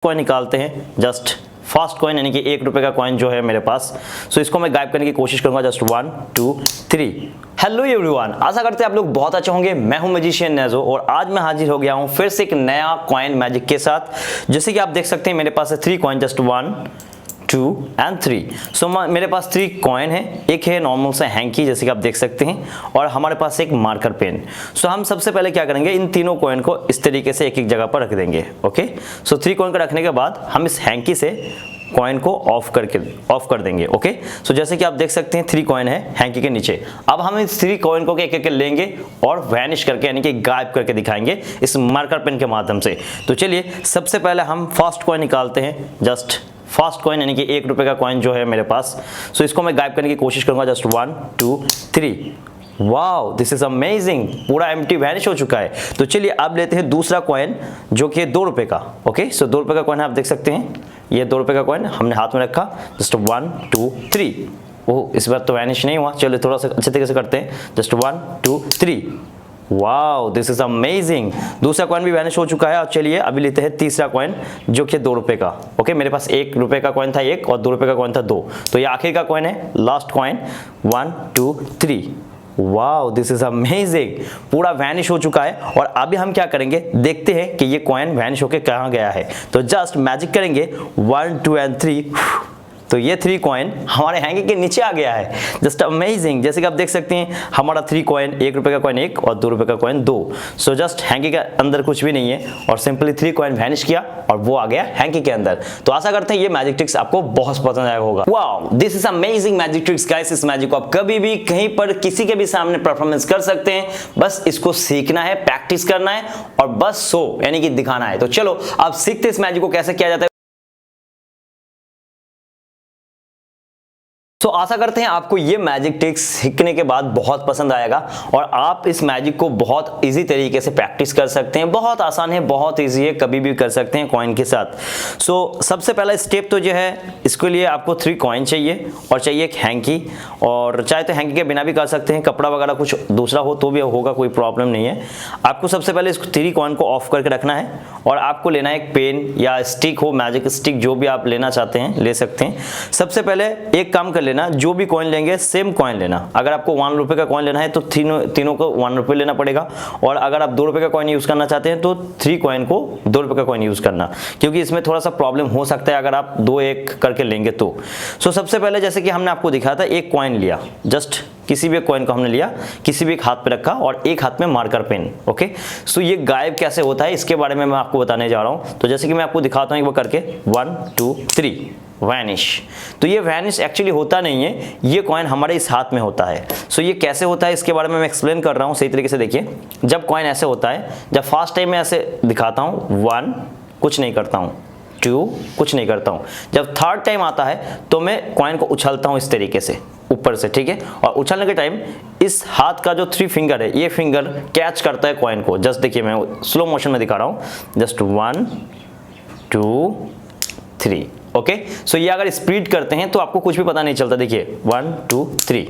Coin निकालते हैं, just fast coin यानी कि 1 रुपए का कॉइन जो है मेरे पास। सो इसको मैं गायब करने की कोशिश करूंगा। जस्ट 1 2 3। हेलो एवरीवन, आशा करते हैं आप लोग बहुत अच्छे होंगे। मैं हूं मैजिशियन नेजो और आज मैं हाजिर हो गया हूं फिर से एक नया कॉइन मैजिक के साथ। जैसे कि आप देख सकते हैं मेरे पास है 3 कॉइन, जस्ट 1 2 एंड 3। सो मेरे पास 3 कॉइन है। एक है नॉर्मल सा हैंकी जैसे कि आप देख सकते हैं, और हमारे पास एक मार्कर पेन। सो हम सबसे पहले क्या करेंगे, इन तीनों कॉइन को इस तरीके से एक एक जगह पर रख देंगे। ओके, सो 3 कॉइन को रखने के बाद हम इस हैंकी से कॉइन को ऑफ कर देंगे। ओके, सो जैसे कि आप देख सकते हैं 3 कॉइन है हैंकी के नीचे। अब हम इस 3 कॉइन को एक एक लेंगे और वैनिश करके यानी कि गायब करके दिखाएंगे इस मार्कर पेन के माध्यम से। तो चलिए सबसे पहले हम फर्स्ट कॉइन निकालते हैं, जस्ट फास्ट कॉइन यानी कि 1 रुपए का कॉइन जो है मेरे पास। सो इसको मैं गायब करने की कोशिश करूंगा। Just 1 2 3। Wow, this is amazing, पूरा एम्प्टी वैनिश हो चुका है। तो चलिए अब लेते हैं दूसरा कॉइन जो कि 2 रुपए का। ओके, सो 2 रुपए का कॉइन आप देख सकते हैं, ये 2 रुपए का कॉइन हमने हाथ में रखा। जस्ट 1 2 3। ओह, इस बार तो वैनिश नहीं हुआ। चलिए थोड़ा सा अच्छे तरीके से करते हैं। Just 1 2 3। Wow, this is amazing, दूसरा कॉइन भी वैनिश हो चुका है। और चलिए अभी लेते हैं तीसरा कॉइन जो कि 2 रुपए का। ओके, मेरे पास 1 रुपए का कॉइन था एक और 2 रुपए का कॉइन था 2। तो ये आखिर का कॉइन है, last coin. 1 2 3। Wow, this is amazing, पूरा वैनिश हो चुका है। और अभी हम क्या करेंगे, देखते हैं कि ये कॉइन वैनिश होके कहाँ गया है। तो जस्ट मैजिक करेंगे 1 2 एंड 3। तो ये 3 कॉइन हमारे हैंकी के नीचे आ गया है। जस्ट अमेजिंग, jैसे कि आप देख सकते हैं हमारा 3 कॉइन, 1 रुपए का कॉइन 1 और 2 रुपए का कॉइन 2। सो जस्ट हैंकी के अंदर कुछ भी नहीं है और सिंपली 3 कॉइन वैनिश किया और वो आ गया हैंकी के अंदर। तो आशा करते हैं ये मैजिक ट्रिक्स आपको बहुत पसंद आया होगा। Wow, this is amazing magic tricks guys. इस मैजिक को आप कभी भी कहीं पर किसी के भी सामने परफॉर्मेंस कर सकते हैं। बस इसको सीखना है, प्रैक्टिस करना है और बस शो यानी कि दिखाना है। तो चलो अब सीखते इस मैजिक को कैसे किया जाता है। तो आशा करते हैं आपको ये मैजिक ट्रिक्स सीखने के बाद बहुत पसंद आएगा और आप इस मैजिक को बहुत इजी तरीके से प्रैक्टिस कर सकते हैं। बहुत आसान है, बहुत इजी है, कभी भी कर सकते हैं कॉइन के साथ। सो सबसे पहला स्टेप तो जो है, इसके लिए आपको 3 कॉइन चाहिए और चाहिए एक हैंकी। और चाहे तो हैंकी के बिना भी कर सकते हैं, कपड़ा वगैरह कुछ दूसरा हो तो भी होगा, कोई प्रॉब्लम नहीं है। आपको सबसे पहले इस 3 कॉइन को ऑफ करके रखना है और आपको लेना है एक पेन या स्टिक हो, मैजिक स्टिक जो भी आप लेना चाहते हैं ले सकते हैं। सबसे पहले एक काम कर लेना, जो भी कॉइन लेंगे सेम कॉइन लेना। अगर आपको 1 रुपए का कॉइन लेना है तो तीनों को 1 रुपए लेना पड़ेगा। और अगर आप 2 रुपए का कॉइन यूज करना चाहते हैं तो 3 कॉइन को 2 रुपए का कॉइन यूज करना, क्योंकि इसमें थोड़ा सा प्रॉब्लम हो सकता है अगर आप 2-1 करके लेंगे तो। सो सबसे पहले जैसे कि हमने आपको दिखाया था, एक कॉइन लिया, जस्ट किसी भी कॉइन को हमने लिया, किसी भी एक हाथ पे रखा और एक हाथ में मार्कर पेन। ओके, सो ये गायब कैसे होता है इसके बारे में मैं आपको बताने जा रहा हूं। तो जैसे कि मैं आपको दिखाता हूं एक बार करके, 1 2 3 वैनिश। तो ये वैनिश एक्चुअली होता नहीं है, ये कॉइन हमारे इस हाथ में होता है। सो ये कैसे होता है इसके बारे में मैं एक्सप्लेन कर रहा हूँ सही तरीके से। देखिए, जब कॉइन ऐसे होता है, जब फर्स्ट टाइम मैं ऐसे दिखाता हूँ 1 कुछ नहीं करता हूँ, 2 कुछ नहीं करता हूँ। जब थर्ड टाइम आता है तो मैं कॉइन को उछलता हूँ इस तरीके से ऊपर से, ठीक है। और उछलने के टाइम इस हाथ का जो 3 फिंगर है, ये फिंगर कैच करता है कॉइन को। जस्ट देखिए, मैं स्लो मोशन में दिखा रहा हूँ। जस्ट 1 2 3। ओके, सो ये अगर स्पीड करते हैं तो आपको कुछ भी पता नहीं चलता। देखिए 1 2 3।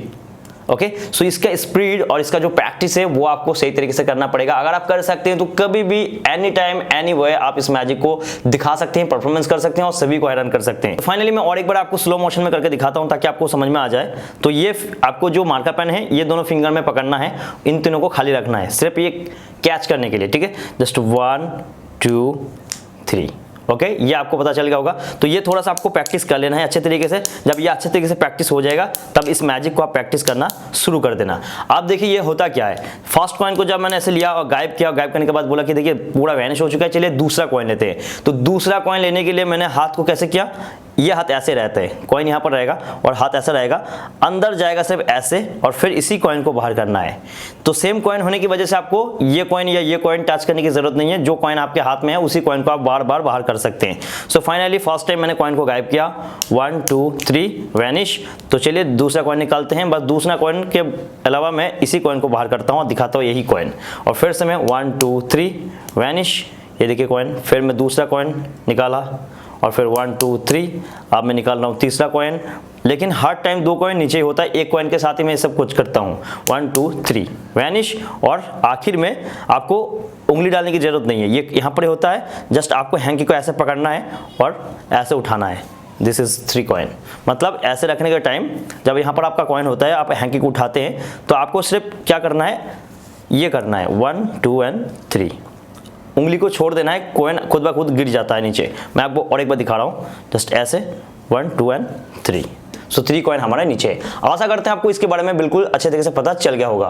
ओके, सो इसका स्पीड और इसका जो प्रैक्टिस है वो आपको सही तरीके से करना पड़ेगा। अगर आप कर सकते हैं तो कभी भी एनी टाइम एनी वे आप इस मैजिक को दिखा सकते हैं, परफॉर्मेंस कर सकते हैं और सभी को हैरान कर सकते हैं। फाइनली मैं और एक बार आपको स्लो मोशन में करके दिखाता हूं ताकि आपको समझ में आ जाए। तो ये आपको जो मार्कर पेन है ये दोनों फिंगर में पकड़ना है, इन तीनों को खाली रखना है सिर्फ ये कैच करने के लिए, ठीक है। जस्ट 1 2 3। ओके, ये आपको पता चल गया होगा। तो ये थोड़ा सा आपको प्रैक्टिस कर लेना है अच्छे तरीके से। जब ये अच्छे तरीके से प्रैक्टिस हो जाएगा तब इस मैजिक को आप प्रैक्टिस करना शुरू कर देना। आप देखिए ये होता क्या है, फर्स्ट कॉइन को जब मैंने ऐसे लिया और गायब किया, गायब करने के बाद बोला कि देखिए पूरा वैनिश हो चुका है, चलिए दूसरा कॉइन लेते हैं। तो दूसरा कॉइन लेने के लिए मैंने हाथ को कैसे किया, ये हाथ ऐसे रहता है, कॉइन यहाँ पर रहेगा और हाथ ऐसा रहेगा, अंदर जाएगा सिर्फ ऐसे और फिर इसी कॉइन को बाहर करना है। तो सेम कॉइन होने की वजह से आपको ये कॉइन या ये कॉइन टच करने की जरूरत नहीं है। जो कॉइन आपके हाथ में है उसी कॉइन को आप बार बार बाहर कर सकते हैं। सो फाइनली फर्स्ट टाइम मैंने कॉइन को गायब किया, 1 2 3 वैनिश। तो चलिए दूसरा कॉइन निकालते हैं। बस दूसरा कॉइन के अलावा मैं इसी कॉइन को बाहर करता हूँ और दिखाता हूँ यही कॉइन। और फिर से मैं 1 2 3 वैनिश। ये देखिए कॉइन, फिर मैं दूसरा कॉइन निकाला और फिर 1 2 3। अब मैं निकाल रहा हूँ तीसरा कॉइन, लेकिन हर टाइम 2 कॉइन नीचे ही होता है, एक कॉइन के साथ ही मैं सब कुछ करता हूँ। 1 2 3 वैनिश, और आखिर में आपको उंगली डालने की जरूरत नहीं है, ये यहाँ पर होता है, जस्ट आपको हैंकी को ऐसे पकड़ना है और ऐसे उठाना है। This is 3 coin. मतलब ऐसे रखने के टाइम जब यहाँ पर आपका कॉइन होता है, आप हैंकी को उठाते हैं, तो आपको सिर्फ क्या करना है, ये करना है 1 2 एंड 3, उंगली को छोड़ देना है, कॉइन खुद ब खुद गिर जाता है नीचे। मैं आपको और एक बार दिखा रहा हूँ, जस्ट ऐसे 1 2 एंड 3। सो 3 कॉइन हमारे नीचे है। आशा करते हैं आपको इसके बारे में बिल्कुल अच्छे तरीके से पता चल गया होगा।